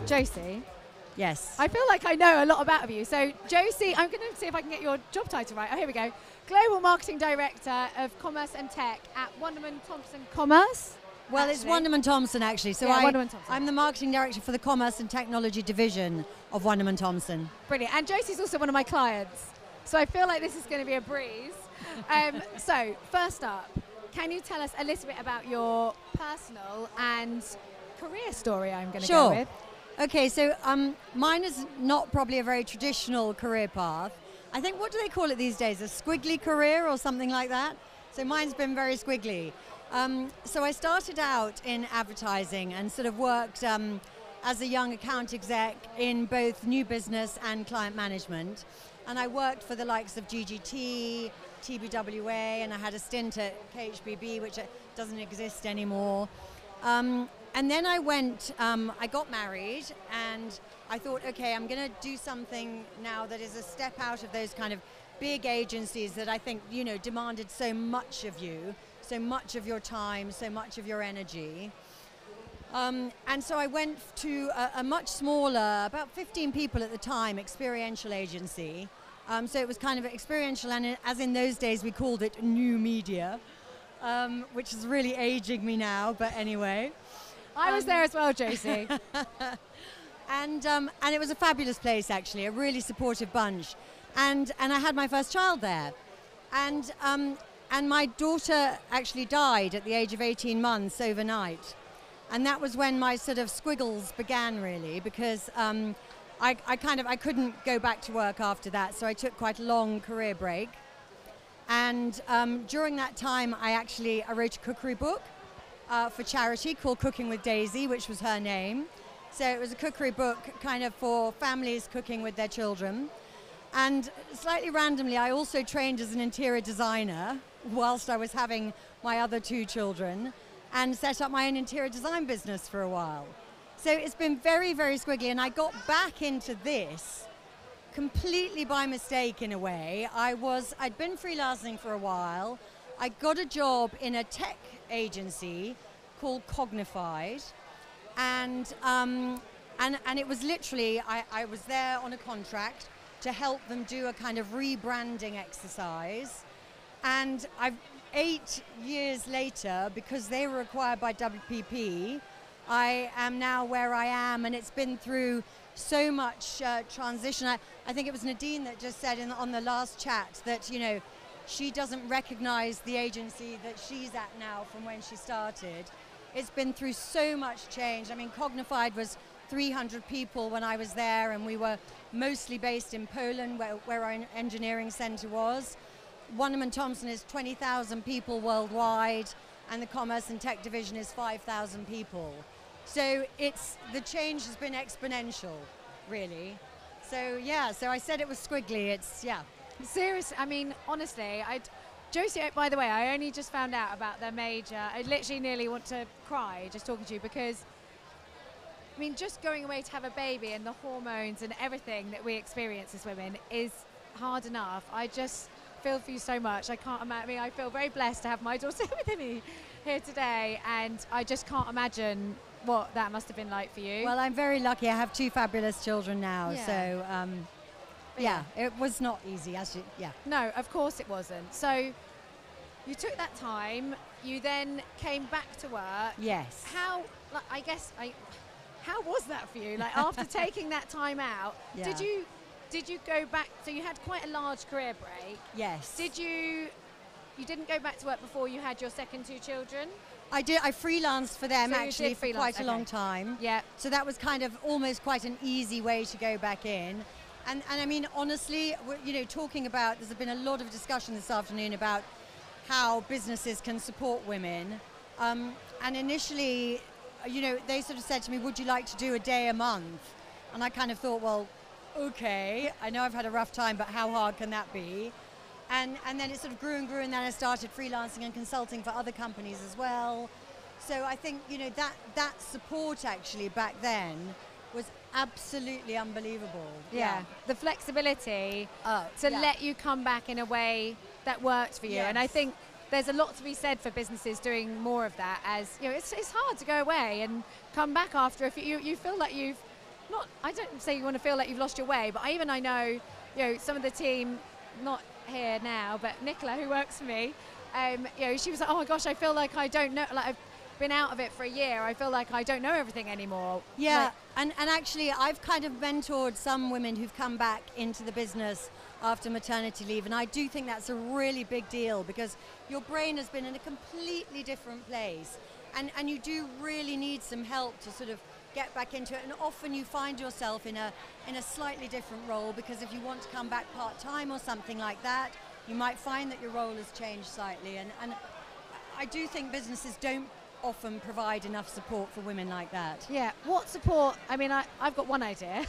Josie, Yes. I feel like I know a lot about you. So, Josie, I'm going to see if I can get your job title right. Oh, here we go. Global Marketing Director of Commerce and Tech at Wunderman Thompson Commerce. Well, it's Wunderman Thompson, actually. So yeah, Wunderman Thompson. I'm the Marketing Director for the Commerce and Technology Division of Wunderman Thompson. Brilliant. And Josie's also one of my clients. So I feel like this is going to be a breeze. So, first up, can you tell us a little bit about your personal and career story, I'm going to go with? Okay, so mine is not probably a very traditional career path. I think, what do they call it these days? A squiggly career or something like that? So mine's been very squiggly. So I started out in advertising and sort of worked as a young account exec in both new business and client management. And I worked for the likes of GGT, TBWA, and I had a stint at KHBB, which doesn't exist anymore. And then I went, I got married, and I thought, okay, I'm going to do something now that is a step out of those kind of big agencies that I think, you know, demanded so much of you, so much of your time, so much of your energy. And so I went to a much smaller, about 15 people at the time, experiential agency. So it was kind of experiential, and as in those days we called it new media, which is really aging me now, but anyway. I was there as well, Josie. And it was a fabulous place, actually, a really supportive bunch. And I had my first child there. And my daughter actually died at the age of 18 months overnight. And that was when my sort of squiggles began, really, because I couldn't go back to work after that, so I took quite a long career break. And during that time, I wrote a cookery book for charity called Cooking with Daisy, which was her name. So it was a cookery book kind of for families cooking with their children. And slightly randomly, I also trained as an interior designer whilst I was having my other two children, and set up my own interior design business for a while. So it's been very, very squiggly, and I got back into this completely by mistake in a way. I'd been freelancing for a while. I got a job in a tech agency called Cognified, and it was literally, I was there on a contract to help them do a kind of rebranding exercise. And 8 years later, because they were acquired by WPP, I am now where I am, and it's been through so much transition. I think it was Nadine that just said on the last chat that, you know, she doesn't recognize the agency that she's at now from when she started. It's been through so much change. I mean, Cognified was 300 people when I was there, and we were mostly based in Poland, where our engineering center was. Wunderman Thompson is 20,000 people worldwide, and the Commerce and Tech Division is 5,000 people. So the change has been exponential, really. So yeah, so I said it was squiggly, yeah. Seriously, I mean, honestly, Josie, by the way, I only just found out about their major. I literally nearly want to cry just talking to you, because I mean, just going away to have a baby and the hormones and everything that we experience as women is hard enough. I just feel for you so much. I can't imagine. I mean, I feel very blessed to have my daughter with me here today, and I just can't imagine what that must have been like for you. Well, I'm very lucky. I have two fabulous children now, so yeah, it was not easy. No, of course it wasn't. So you took that time. You then came back to work. Yes. How was that for you? Like, after taking that time out, did you go back? So you had quite a large career break. Yes. You didn't go back to work before you had your second two children? I did. I freelanced for them So for quite a long time. Yeah. So that was kind of almost quite an easy way to go back in. And I mean, honestly, you know, talking about, there's been a lot of discussion this afternoon about how businesses can support women. And initially, you know, they sort of said to me, would you like to do a day a month? And I kind of thought, well, okay, I know I've had a rough time, but how hard can that be? And then it sort of grew and grew, and then I started freelancing and consulting for other companies as well. So I think, you know, that support actually back then was absolutely unbelievable. Yeah. The flexibility to let you come back in a way that worked for you. Yes. And I think there's a lot to be said for businesses doing more of that, as you know, it's hard to go away and come back after you feel like you've I don't say you want to feel like you've lost your way, but I know, some of the team, not here now, but Nicola, who works for me, she was like, oh my gosh, I feel like I don't know, like I've been out of it for a year, I feel like I don't know everything anymore. Yeah, and actually I've kind of mentored some women who've come back into the business after maternity leave, and I do think that's a really big deal because your brain has been in a completely different place, and you do really need some help to sort of get back into it, and often you find yourself in a slightly different role, because if you want to come back part-time or something like that, you might find that your role has changed slightly, and I do think businesses don't often provide enough support for women like that. Yeah, what support? I mean, I've got one idea.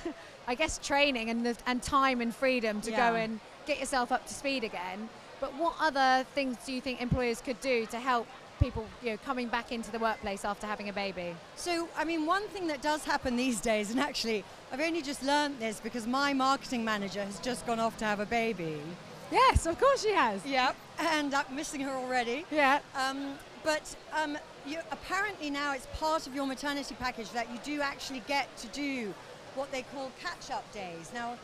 I guess training and time and freedom to go and get yourself up to speed again. But what other things do you think employers could do to help people, coming back into the workplace after having a baby? So, I mean, one thing that does happen these days, and actually I've only just learned this because my marketing manager has just gone off to have a baby. Yes, of course she has. Yep, and I'm missing her already. Yeah. Apparently now it's part of your maternity package that you do actually get to do what they call catch-up days. Now,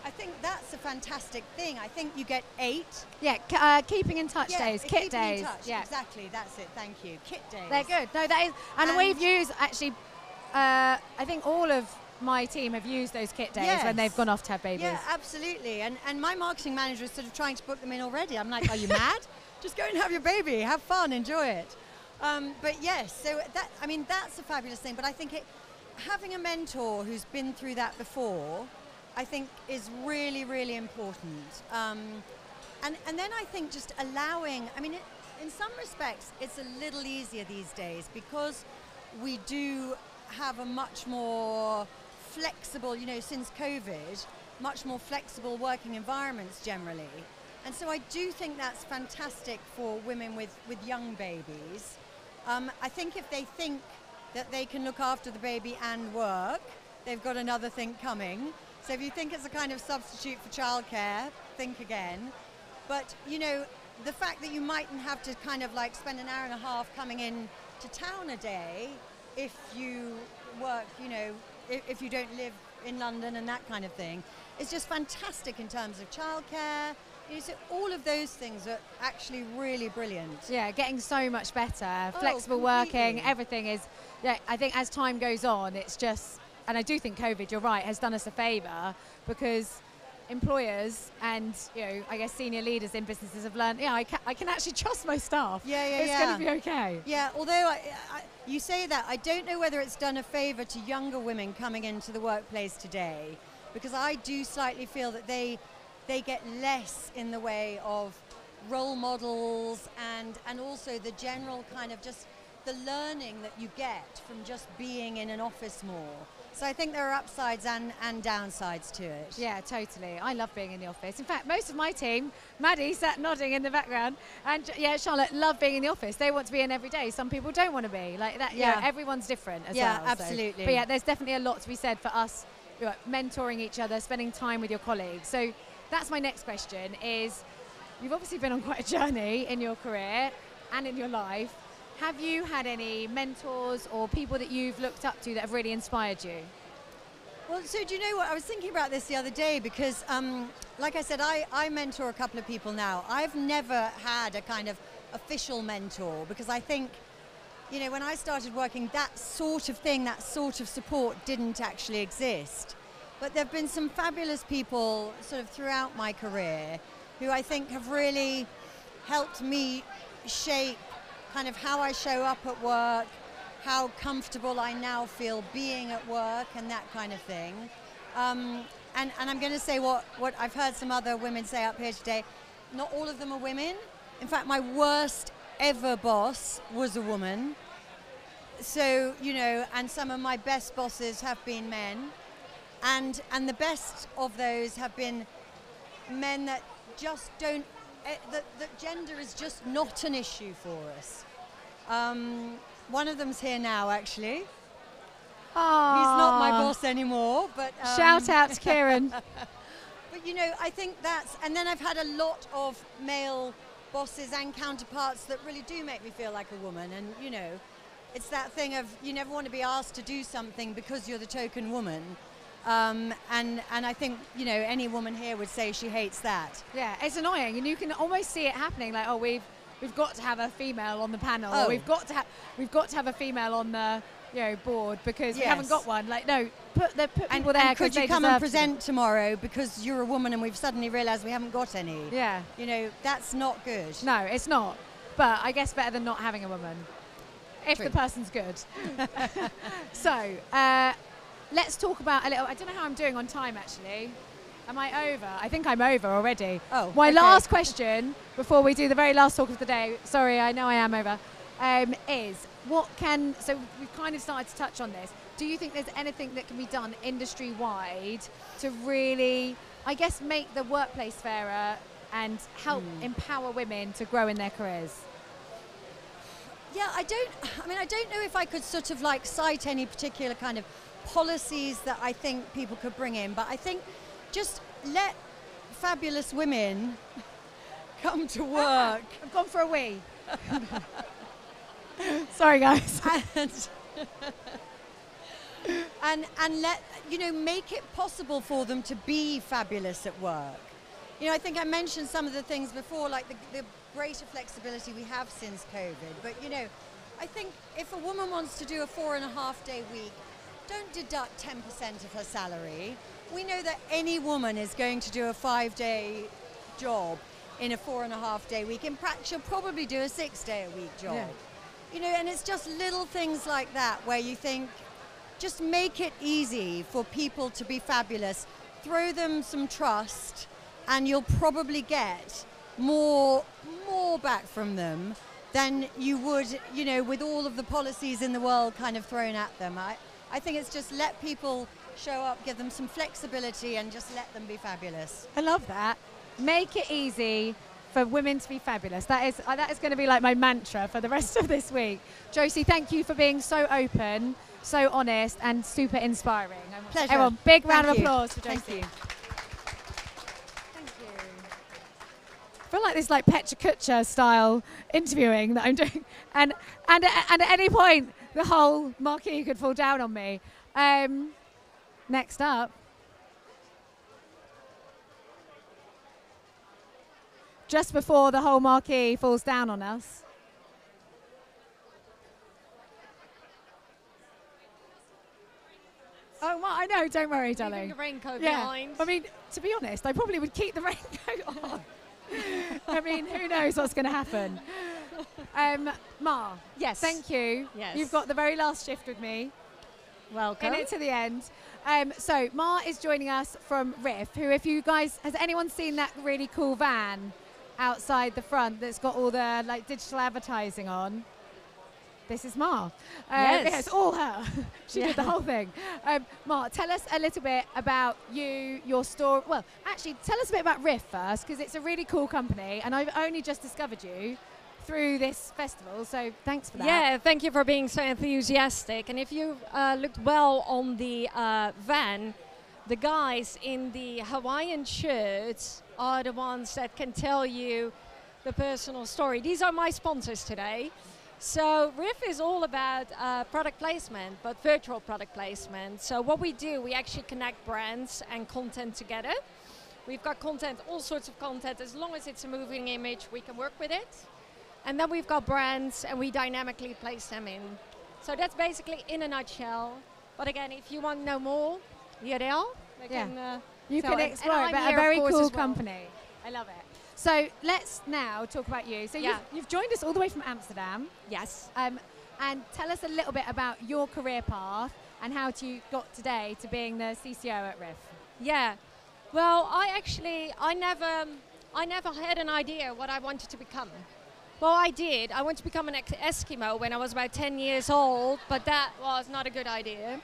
I think that's a fantastic thing. I think you get 8. Yeah, keeping in touch days, kit days. In touch. Yeah, exactly. That's it. Thank you. Kit days. They're good. No, that is, and we've used actually. I think all of my team have used those kit days when they've gone off to have babies. Yeah, absolutely. And my marketing manager is sort of trying to book them in already. I'm like, are you mad? Just go and have your baby. Have fun. Enjoy it. But yes, so that's a fabulous thing. But I think having a mentor who's been through that before, I think is really, really important. And then I think just allowing, in some respects, it's a little easier these days because we do have a much more flexible, since COVID, much more flexible working environments generally. And so I do think that's fantastic for women with young babies. I think if they think that they can look after the baby and work, they've got another thing coming. So if you think it's a kind of substitute for childcare, think again. But, the fact that you mightn't have to kind of like spend an hour and a half coming in to town a day if you work, if you don't live in London and that kind of thing, is just fantastic in terms of childcare. So all of those things are actually really brilliant. Yeah, getting so much better. Flexible working, everything is, I think as time goes on, it's just, and I do think COVID, you're right, has done us a favour because employers and, I guess senior leaders in businesses have learned, I can actually trust my staff. It's going to be okay. Yeah, although you say that, I don't know whether it's done a favour to younger women coming into the workplace today, because I do slightly feel that they get less in the way of role models and also the general kind of just the learning that you get from just being in an office more. So I think there are upsides and downsides to it. Yeah, totally. I love being in the office. In fact, most of my team, Maddie sat nodding in the background, and Charlotte love being in the office. They want to be in every day. Some people don't want to be like that. Yeah, everyone's different as well. Yeah, absolutely. So. But yeah, there's definitely a lot to be said for us mentoring each other, spending time with your colleagues. So that's my next question is, you've obviously been on quite a journey in your career and in your life. Have you had any mentors or people that you've looked up to that have really inspired you? Well, so do you know what? I was thinking about this the other day because, like I said, I mentor a couple of people now. I've never had a kind of official mentor because I think, when I started working, that sort of thing, that sort of support didn't actually exist. But there have been some fabulous people sort of throughout my career who I think have really helped me shape kind of how I show up at work, how comfortable I now feel being at work and that kind of thing. And I'm going to say what I've heard some other women say up here today. Not all of them are women. In fact, my worst ever boss was a woman. So, and some of my best bosses have been men. And the best of those have been men that just don't, that gender is just not an issue for us. One of them's here now, actually. Aww. He's not my boss anymore, but... Shout out to Kieran. But, I think that's... And then I've had a lot of male bosses and counterparts that really do make me feel like a woman. And, it's that thing of you never want to be asked to do something because you're the token woman. And I think, you know, any woman here would say she hates that. Yeah, it's annoying, and you can almost see it happening. Like, oh, we've got to have a female on the panel. Oh. Or we've got to have a female on the, you know, board because we Yes. haven't got one. Like, no, put people And there. could 'cause you they come and deserve to. present tomorrow because you're a woman and we've suddenly realised we haven't got any? Yeah. You know, that's not good. No, it's not. But I guess better than not having a woman, if True. the person's good. So, let's talk about a little. I don't know how I'm doing on time, actually. Am I over? I think I'm over already. Oh, My okay. last question before we do the very last talk of the day. Sorry, I know I am over. Is what can? So we've kind of started to touch on this. Do you think there's anything that can be done industry-wide to really, I guess, make the workplace fairer and help empower women to grow in their careers? Yeah, I don't know if I could sort of like cite any particular kind of policies that I think people could bring in, but I think just let fabulous women come to work. I've gone for a wee. Sorry, guys. and let, you know, make it possible for them to be fabulous at work. You know, I think I mentioned some of the things before, like the greater flexibility we have since COVID. But, you know, I think if a woman wants to do a 4.5-day week, don't deduct 10% of her salary. We know that any woman is going to do a 5-day job in a 4.5-day week. In practice, she'll probably do a 6-day-a-week job. Yeah. You know, and it's just little things like that where you think, just make it easy for people to be fabulous. Throw them some trust, and you'll probably get more back from them than you would, you know, with all of the policies in the world kind of thrown at them. I think it's just let people show up, give them some flexibility, and just let them be fabulous. I love that. Make it easy for women to be fabulous. That is going to be like my mantra for the rest of this week. Josie, thank you for being so open, so honest, and super inspiring. Pleasure. Everyone, big round Thank of you. applause for Josie. Thank you. Thank you. I feel like this like Petra Kutcher style interviewing that I'm doing, and at any point the whole marquee could fall down on me. Next up, just before the whole marquee falls down on us. Oh, well, I know, don't worry, darling. Leaving the raincoat Yeah, behind. I mean, to be honest, I probably would keep the raincoat on. I mean, who knows what's going to happen. Ma, Yes. thank you. Yes. You've got the very last shift with me. Welcome. In it to the end. So Ma is joining us from Riff, who, if you guys, has anyone seen that really cool van outside the front that's got all the like digital advertising on? This is Ma. Yes. Yeah, it's all her. She Yeah. did the whole thing. Ma, tell us a little bit about you, your story. Well, actually, tell us a bit about Riff first, because it's a really cool company, and I've only just discovered you through this festival, so thanks for that. Yeah, thank you for being so enthusiastic. And if you looked well on the van, the guys in the Hawaiian shirts are the ones that can tell you the personal story. These are my sponsors today. So Riff is all about product placement, but virtual product placement. So what we do, we actually connect brands and content together. We've got content, all sorts of content. As long as it's a moving image, we can work with it. And then we've got brands, and we dynamically place them in. So that's basically in a nutshell. But again, if you want to know more, Yadel, You So, can and explore it, I'm but a here, of very course, cool as well. company. I love it. So let's now talk about you. So Yeah. you've joined us all the way from Amsterdam. Yes. And tell us a little bit about your career path and how you got today to being the CCO at Riff. Yeah. Well, I never had an idea what I wanted to become. Well, I did. I wanted to become an Eskimo when I was about 10 years old, but that was not a good idea.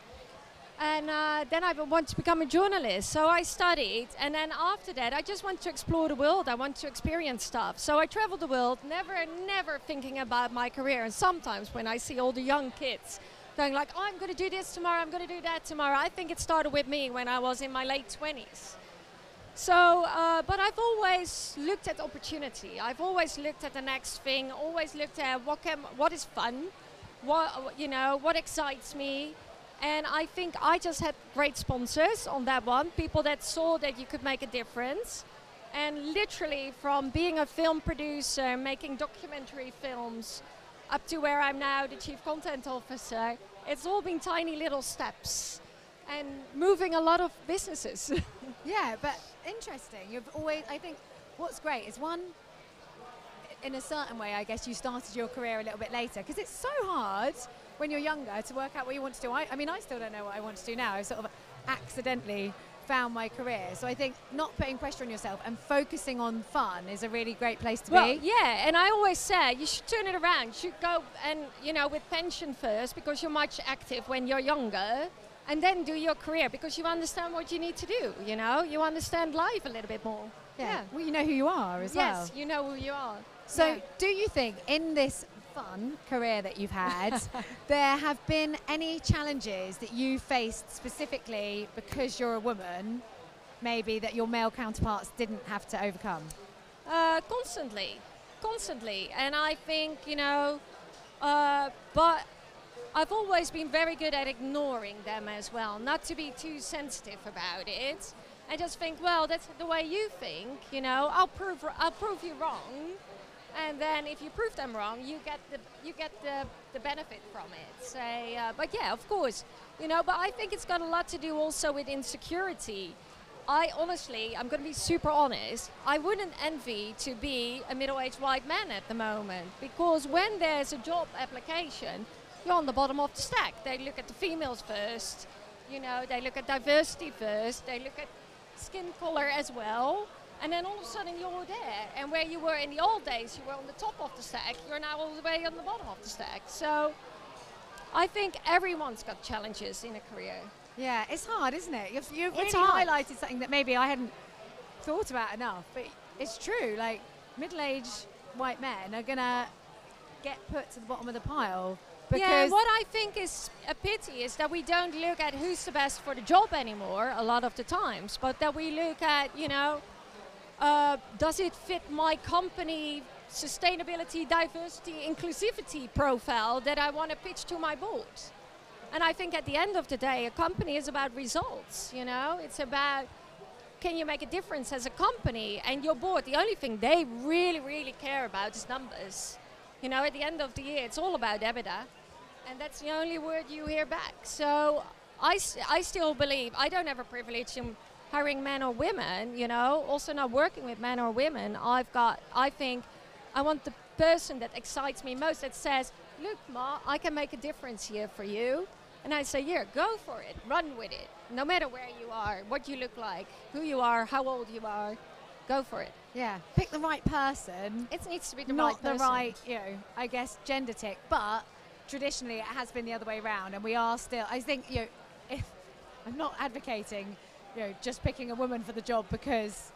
And then I wanted to become a journalist, so I studied. And then after that, I just wanted to explore the world. I wanted to experience stuff. So I traveled the world, never thinking about my career. And sometimes when I see all the young kids going like, oh, I'm going to do this tomorrow, I'm going to do that tomorrow, I think it started with me when I was in my late 20s. So, but I've always looked at opportunity. I've always looked at the next thing, always looked at what is fun. what excites me. And I think I just had great sponsors on that one, people that saw that you could make a difference. And literally from being a film producer, making documentary films, up to where I'm now the chief content officer, it's all been tiny little steps and moving a lot of businesses. Yeah, but interesting. I think what's great is one, in a certain way, I guess you started your career a little bit later, because it's so hard when you're younger to work out what you want to do. I mean, I still don't know what I want to do now. I sort of accidentally found my career. So I think not putting pressure on yourself and focusing on fun is a really great place to be. Yeah, and I always say you should turn it around. You should go and, with pension first, because you're much active when you're younger, and then do your career because you understand what you need to do, You understand life a little bit more. Yeah. Well, you know who you are as well. Yes, you know who you are. So do you think in this fun career that you've had, there have been any challenges that you faced specifically because you're a woman, maybe that your male counterparts didn't have to overcome? Constantly. And I think, but I've always been very good at ignoring them as well, not to be too sensitive about it. I just think, well, that's the way you think, I'll prove you wrong. And then if you prove them wrong, you get the benefit from it. So, but yeah, of course, but I think it's got a lot to do also with insecurity. I'm going to be super honest, I wouldn't envy to be a middle-aged white man at the moment, because when there's a job application, you're on the bottom of the stack. They look at the females first, they look at diversity first, they look at skin color as well. And then all of a sudden you're there. And where you were in the old days, you were on the top of the stack, you're now all the way on the bottom of the stack. So I think everyone's got challenges in a career. Yeah, it's hard, isn't it? You've really hard. highlighted something that maybe I hadn't thought about enough. But it's true, like middle-aged white men are going to get put to the bottom of the pile. Yeah, what I think is a pity is that we don't look at who's the best for the job anymore a lot of the times, but that we look at, does it fit my company sustainability, diversity, inclusivity profile that I want to pitch to my board? And I think at the end of the day, a company is about results, It's about, can you make a difference as a company? And your board, the only thing they really, really care about is numbers. At the end of the year, it's all about EBITDA. And that's the only word you hear back. So I still believe, I don't have a privilege in hiring men or women, also not working with men or women. I think I want the person that excites me most, that says, look, Ma, I can make a difference here for you. And I say, yeah, go for it, run with it. No matter where you are, what you look like, who you are, how old you are, go for it. Yeah, pick the right person. It needs to be the not right person. the right, I guess, gender tick, but traditionally it has been the other way around, and we are still, I think, if I'm not advocating, just picking a woman for the job because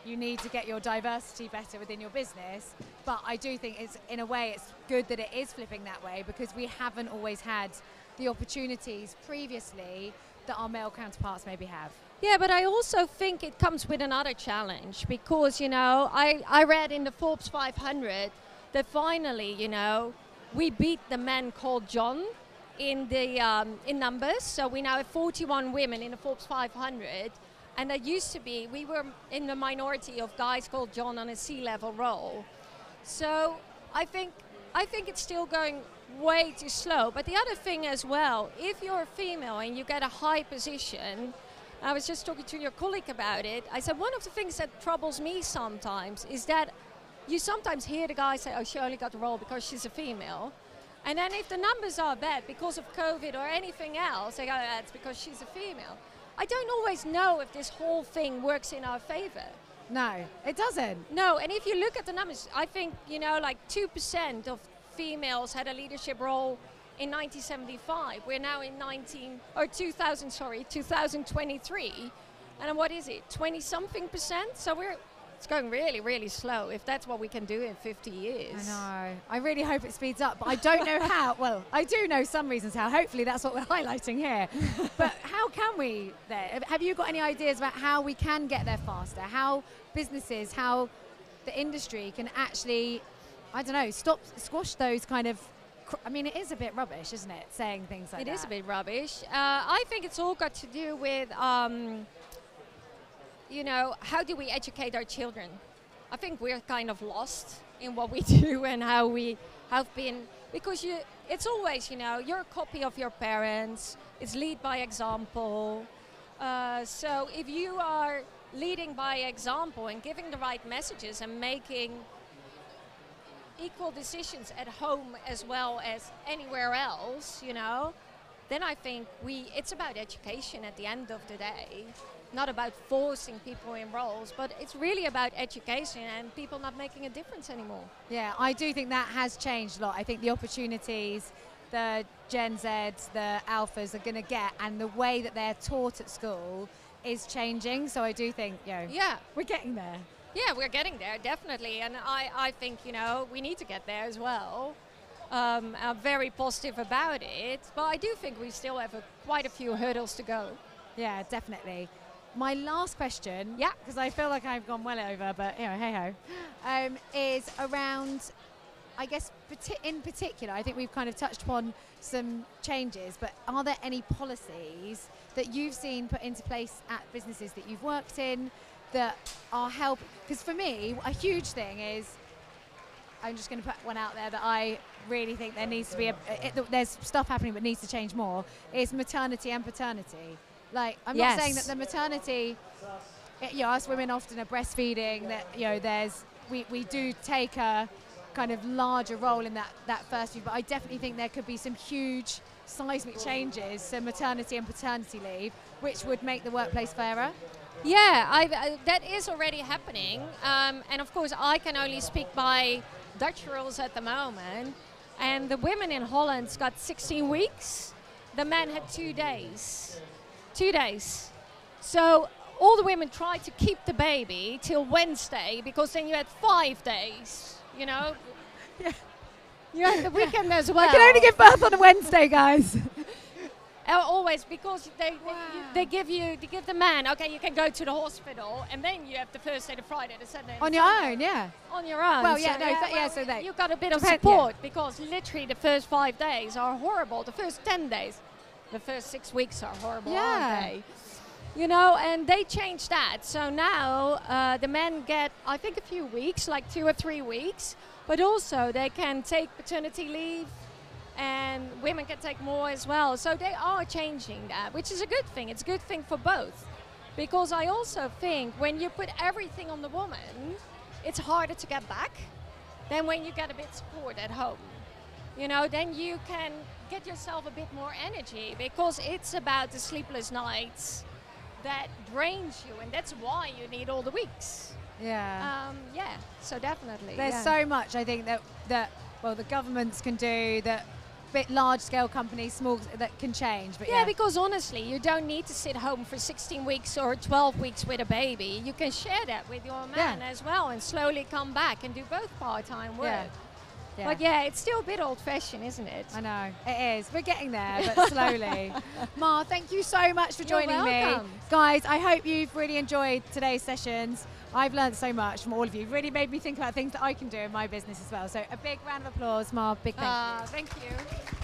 you need to get your diversity better within your business, but I do think in a way it's good that it is flipping that way, because we haven't always had the opportunities previously that our male counterparts maybe have. Yeah, but I also think it comes with another challenge, because, I read in the Forbes 500 that finally, we beat the man called John in numbers. So we now have 41 women in the Forbes 500. And that used to be, we were in the minority of guys called John on a C-level role. So I think it's still going way too slow. But the other thing as well, if you're a female and you get a high position, I was just talking to your colleague about it. I said, one of the things that troubles me sometimes is that you sometimes hear the guy say, oh, she only got the role because she's a female. And then if the numbers are bad because of COVID or anything else, they go, that's because she's a female. I don't always know if this whole thing works in our favor. No, it doesn't. No, and if you look at the numbers, I think, like 2% of females had a leadership role in 1975. We're now in 2023. And what is it, 20-something%? So it's going really, really slow, if that's what we can do in 50 years. I know. I really hope it speeds up, but I don't know how. Well, I do know some reasons how. Hopefully that's what we're highlighting here. But how can we there? Have you got any ideas about how we can get there faster? How businesses, how the industry can actually, I don't know, squash those kind of I mean, it is a bit rubbish, isn't it, saying things like that? It is a bit rubbish. I think it's all got to do with, you know, how do we educate our children? I think we're kind of lost in what we do and how we have been, because it's always, you know, you're a copy of your parents. It's lead by example. So if you are leading by example and giving the right messages and making equal decisions at home as well as anywhere else, you know, then I think it's about education at the end of the day. Not about forcing people in roles, but it's really about education and people not making a difference anymore. Yeah, I do think that has changed a lot. I think the opportunities the Gen Zs, the Alphas are going to get and the way that they're taught at school is changing. So I do think, you know, Yeah. we're getting there. Yeah, we're getting there, definitely. And I think, you know, we need to get there as well. I'm very positive about it. But I do think we still have quite a few hurdles to go. Yeah, definitely. My last question, Yeah. because I feel like I've gone well over, but, you know, hey-ho, is around, I guess, in particular, I think we've kind of touched upon some changes, but are there any policies that you've seen put into place at businesses that you've worked in that are helping? Because for me, a huge thing is, I'm just going to put one out there that I really think there needs to be, there's stuff happening but needs to change more, is maternity and paternity. Like, I'm not saying that the maternity, you know, us women often are breastfeeding, that, you know, we do take a kind of larger role in that first few, but I definitely think there could be some huge seismic changes to maternity and paternity leave, which would make the workplace fairer. Yeah, that is already happening. And of course, I can only speak by Dutch rules at the moment. And the women in Holland got 16 weeks. The men had 2 days. 2 days. So all the women tried to keep the baby till Wednesday, because then you had 5 days, you know. Yeah. You had the weekend as well. I can only give birth on a Wednesday, guys. Always, because they give the man, okay, you can go to the hospital, and then you have the Thursday, the Friday, the Saturday. On the your Sunday. own, yeah. On your own. Well, so yeah, no, so you got a bit of Depend- support, because literally the first 5 days are horrible. The first 10 days, the first 6 weeks are horrible, aren't they? You know, and they changed that. So now the men get, I think, a few weeks, like 2 or 3 weeks, but also they can take paternity leave, and women can take more as well. So they are changing that, which is a good thing. It's a good thing for both. Because I also think when you put everything on the woman, it's harder to get back than when you get a bit support at home. You know, then you can get yourself a bit more energy, because it's about the sleepless nights that drains you, and that's why you need all the weeks. Yeah. Yeah, so definitely. There's yeah. so much I think that well, the governments can do, that bit large scale companies, small, that can change. But Yeah, because honestly, you don't need to sit home for 16 weeks or 12 weeks with a baby. You can share that with your man as well, and slowly come back and do both part-time work. Yeah. Yeah. But yeah, it's still a bit old-fashioned, isn't it? I know, it is. We're getting there, but slowly. Ma, thank you so much for You're joining me. welcome. Guys, I hope you've really enjoyed today's sessions. I've learned so much from all of you. Really made me think about things that I can do in my business as well. So a big round of applause, Ma. Big thank you. Thank you.